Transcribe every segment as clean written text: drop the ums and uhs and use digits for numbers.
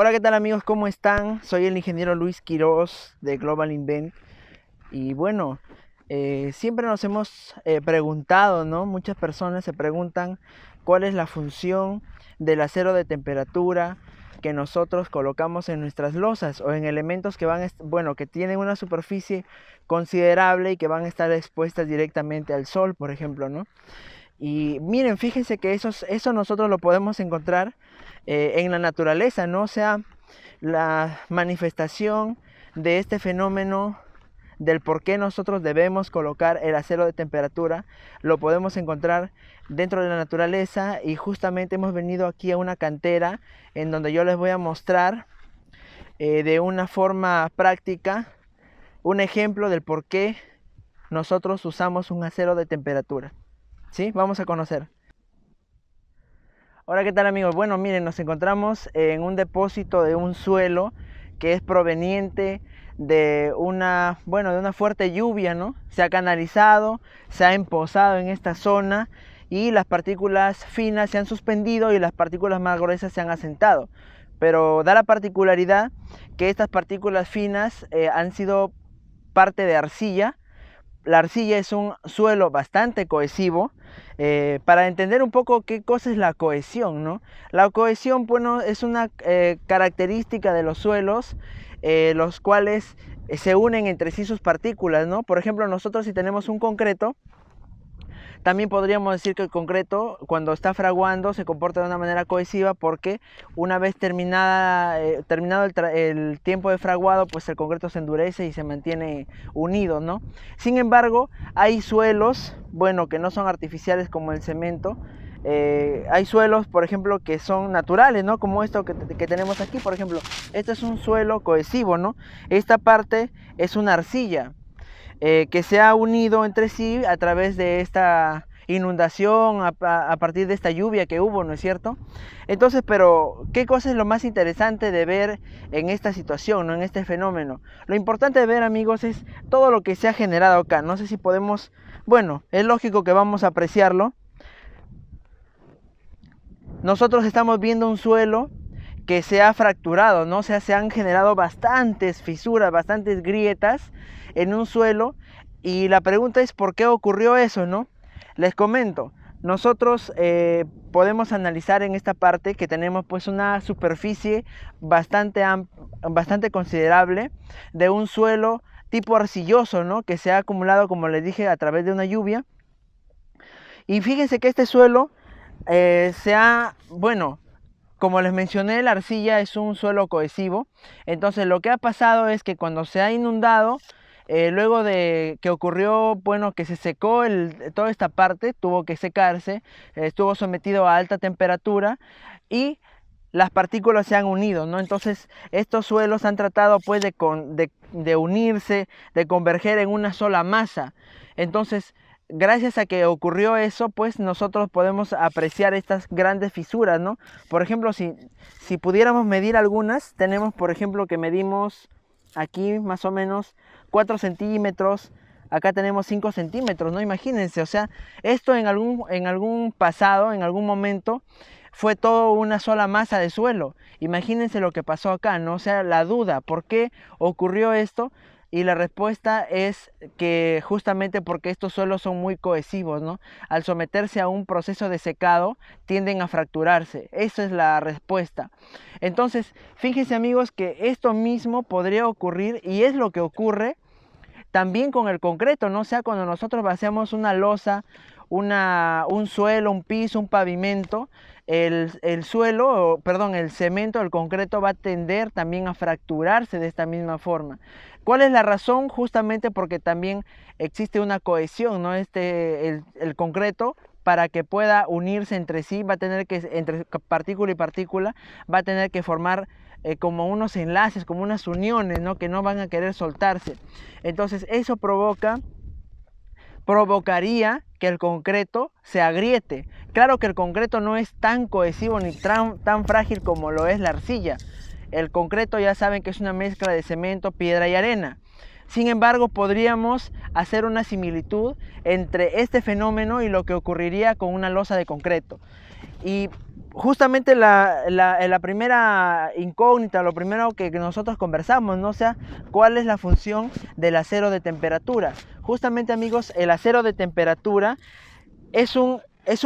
Hola, ¿qué tal amigos? ¿Cómo están? Soy el ingeniero Luis Quiroz de Global Invent. Y bueno, siempre nos hemos preguntado, ¿no? Muchas personas se preguntan cuál es la función del acero de temperatura que nosotros colocamos en nuestras losas o en elementos que bueno, que tienen una superficie considerable y que van a estar expuestas directamente al sol, por ejemplo, ¿no? Y miren, fíjense que eso nosotros lo podemos encontrar en la naturaleza, ¿no? O sea, la manifestación de este fenómeno del por qué nosotros debemos colocar el acero de temperatura, lo podemos encontrar dentro de la naturaleza y justamente hemos venido aquí a una cantera en donde yo les voy a mostrar de una forma práctica un ejemplo del por qué nosotros usamos un acero de temperatura. ¿Sí? Vamos a conocer. Hola, ¿qué tal amigos? Bueno, miren, nos encontramos en un depósito de un suelo que es proveniente de una fuerte lluvia, ¿no? Se ha canalizado, se ha empozado en esta zona y las partículas finas se han suspendido y las partículas más gruesas se han asentado. Pero da la particularidad que estas partículas finas han sido parte de arcilla. La arcilla es un suelo bastante cohesivo. Para entender un poco qué cosa es la cohesión, ¿no? La cohesión, bueno, es una característica de los suelos, los cuales se unen entre sí sus partículas, ¿no? Por ejemplo, nosotros si tenemos un concreto, también podríamos decir que el concreto, cuando está fraguando, se comporta de una manera cohesiva porque una vez terminado el tiempo de fraguado, pues el concreto se endurece y se mantiene unido, ¿no? Sin embargo, hay suelos, bueno, que no son artificiales como el cemento. Hay suelos, por ejemplo, que son naturales, ¿no? Como esto que tenemos aquí, por ejemplo. Este es un suelo cohesivo, ¿no? Esta parte es una arcilla que se ha unido entre sí a través de esta inundación, a partir de esta lluvia que hubo, ¿no es cierto? Entonces, pero, ¿qué cosa es lo más interesante de ver en esta situación, ¿no? En este fenómeno? Lo importante de ver, amigos, es todo lo que se ha generado acá. No sé si podemos, bueno, es lógico que vamos a apreciarlo. Nosotros estamos viendo un suelo que se ha fracturado, ¿no? O sea, se han generado bastantes fisuras, bastantes grietas en un suelo y la pregunta es ¿por qué ocurrió eso, no? Les comento, nosotros podemos analizar en esta parte que tenemos pues una superficie bastante considerable de un suelo tipo arcilloso, ¿no? Que se ha acumulado, como les dije, a través de una lluvia. Y fíjense que este suelo bueno, como les mencioné, la arcilla es un suelo cohesivo. Entonces lo que ha pasado es que cuando se ha inundado, luego de que ocurrió, bueno, que se secó toda esta parte, tuvo que secarse, estuvo sometido a alta temperatura y las partículas se han unido, ¿no? Entonces estos suelos han tratado pues de unirse, de converger en una sola masa. Entonces, gracias a que ocurrió eso, pues nosotros podemos apreciar estas grandes fisuras, ¿no? Por ejemplo, si pudiéramos medir algunas, tenemos por ejemplo que medimos aquí más o menos 4 centímetros, acá tenemos 5 centímetros, ¿no? Imagínense, o sea, esto en algún pasado, en algún momento, fue todo una sola masa de suelo. Imagínense lo que pasó acá, ¿no? O sea, la duda, ¿por qué ocurrió esto? Y la respuesta es que justamente porque estos suelos son muy cohesivos, ¿no? Al someterse a un proceso de secado, tienden a fracturarse. Esa es la respuesta. Entonces, fíjense amigos que esto mismo podría ocurrir y es lo que ocurre también con el concreto, ¿no? O sea, cuando nosotros vaciamos una losa, un suelo, un piso, un pavimento, el suelo, perdón, el cemento, el concreto va a tender también a fracturarse de esta misma forma. ¿Cuál es la razón? Justamente porque también existe una cohesión, ¿no? El concreto, para que pueda unirse entre sí, va a tener que, entre partícula y partícula, va a tener que formar como unos enlaces, como unas uniones, ¿no? Que no van a querer soltarse. Entonces eso provocaría que el concreto se agriete. Claro que el concreto no es tan cohesivo ni tan frágil como lo es la arcilla. El concreto ya saben que es una mezcla de cemento, piedra y arena. Sin embargo, podríamos hacer una similitud entre este fenómeno y lo que ocurriría con una losa de concreto. Y justamente la primera incógnita, lo primero que nosotros conversamos, ¿no? O sea, ¿cuál es la función del acero de temperatura? Justamente, amigos, el acero de temperatura es un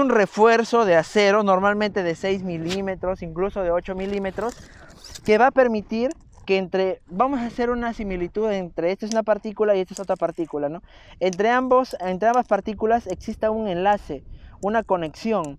refuerzo de acero, normalmente de 6 milímetros, incluso de 8 milímetros, que va a permitir que vamos a hacer una similitud entre esta es una partícula y esta es otra partícula, ¿no? Entre ambas partículas exista un enlace, una conexión.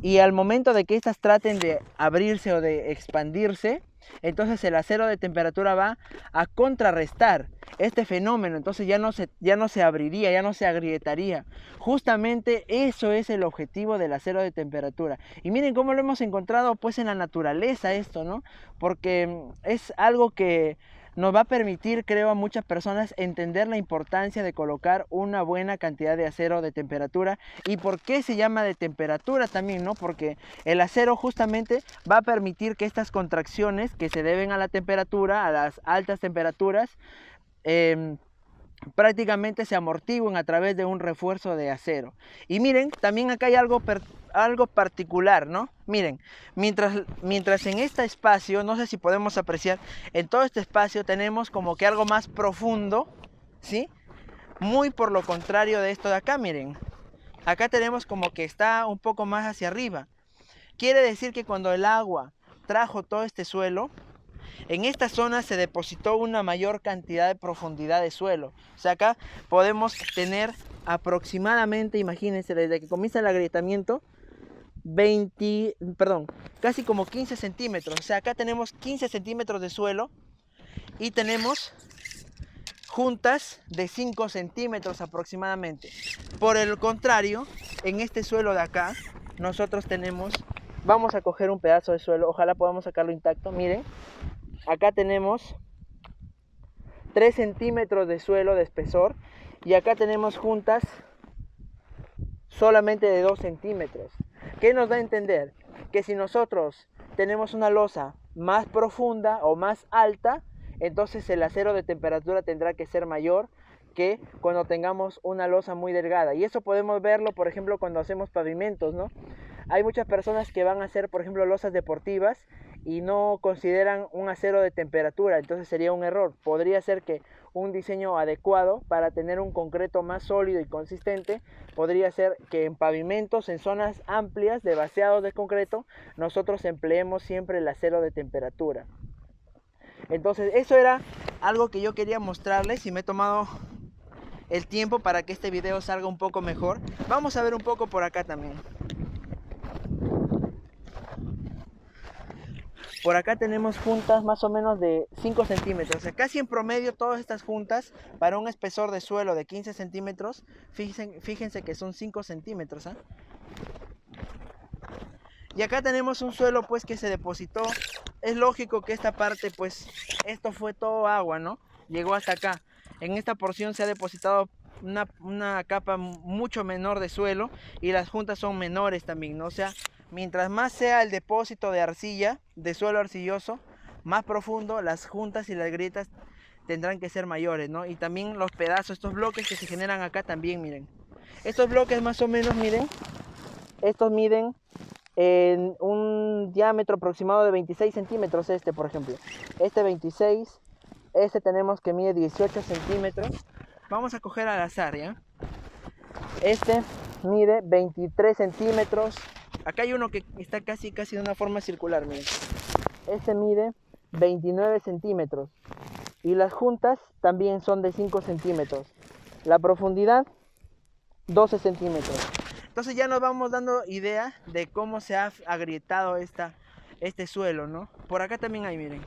Y al momento de que estas traten de abrirse o de expandirse, entonces el acero de temperatura va a contrarrestar este fenómeno. Entonces ya no se abriría, ya no se agrietaría. Justamente eso es el objetivo del acero de temperatura. Y miren cómo lo hemos encontrado pues en la naturaleza esto, ¿no? Porque es algo que nos va a permitir, creo, a muchas personas entender la importancia de colocar una buena cantidad de acero de temperatura. ¿Y por qué se llama de temperatura también, no? Porque el acero justamente va a permitir que estas contracciones que se deben a la temperatura, a las altas temperaturas, prácticamente se amortiguen a través de un refuerzo de acero. Y miren, también acá hay algo particular, ¿no? Miren, mientras en este espacio, no sé si podemos apreciar, en todo este espacio tenemos como que algo más profundo, ¿sí? Muy por lo contrario de esto de acá, miren. Acá tenemos como que está un poco más hacia arriba. Quiere decir que cuando el agua trajo todo este suelo, en esta zona se depositó una mayor cantidad de profundidad de suelo. O sea, acá podemos tener aproximadamente, imagínense, desde que comienza el agrietamiento, casi como 15 centímetros. O sea, acá tenemos 15 centímetros de suelo y tenemos juntas de 5 centímetros aproximadamente. Por el contrario, en este suelo de acá, nosotros vamos a coger un pedazo de suelo, ojalá podamos sacarlo intacto, miren. Acá tenemos 3 centímetros de suelo de espesor y acá tenemos juntas solamente de 2 centímetros. ¿Qué nos da a entender? Que si nosotros tenemos una losa más profunda o más alta, entonces el acero de temperatura tendrá que ser mayor que cuando tengamos una losa muy delgada. Y eso podemos verlo, por ejemplo, cuando hacemos pavimentos, ¿no? Hay muchas personas que van a hacer, por ejemplo, losas deportivas y no consideran un acero de temperatura, entonces sería un error. Podría ser que un diseño adecuado para tener un concreto más sólido y consistente podría ser que en pavimentos, en zonas amplias de vaciado de concreto, nosotros empleemos siempre el acero de temperatura. Entonces eso era algo que yo quería mostrarles y me he tomado el tiempo para que este video salga un poco mejor. Vamos a ver un poco por acá también. Por acá tenemos juntas más o menos de 5 centímetros. O sea, casi en promedio todas estas juntas para un espesor de suelo de 15 centímetros, fíjense que son 5 centímetros. ¿Eh? Y acá tenemos un suelo pues que se depositó. Es lógico que esta parte pues, esto fue todo agua, ¿no? Llegó hasta acá. En esta porción se ha depositado una capa mucho menor de suelo y las juntas son menores también, ¿no? O sea, mientras más sea el depósito de arcilla, de suelo arcilloso, más profundo, las juntas y las grietas tendrán que ser mayores, ¿no? Y también los pedazos, estos bloques que se generan acá también, miren. Estos bloques más o menos, miren, estos miden en un diámetro aproximado de 26 centímetros, por ejemplo. Este 26, tenemos que mide 18 centímetros. Vamos a coger al azar, ¿ya? Este mide 23 centímetros. Acá hay uno que está casi de una forma circular, miren. Este mide 29 centímetros. Y las juntas también son de 5 centímetros. La profundidad, 12 centímetros. Entonces ya nos vamos dando idea de cómo se ha agrietado este suelo, ¿no? Por acá también hay, miren.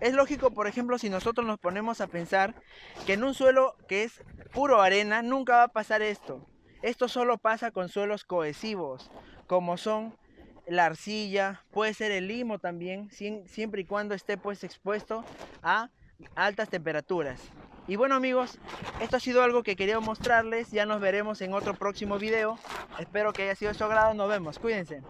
Es lógico, por ejemplo, si nosotros nos ponemos a pensar que en un suelo que es puro arena, nunca va a pasar esto. Esto solo pasa con suelos cohesivos, como son la arcilla, puede ser el limo también, siempre y cuando esté pues expuesto a altas temperaturas. Y bueno, amigos, esto ha sido algo que quería mostrarles. Ya nos veremos en otro próximo video. Espero que haya sido de su agrado. Nos vemos, cuídense.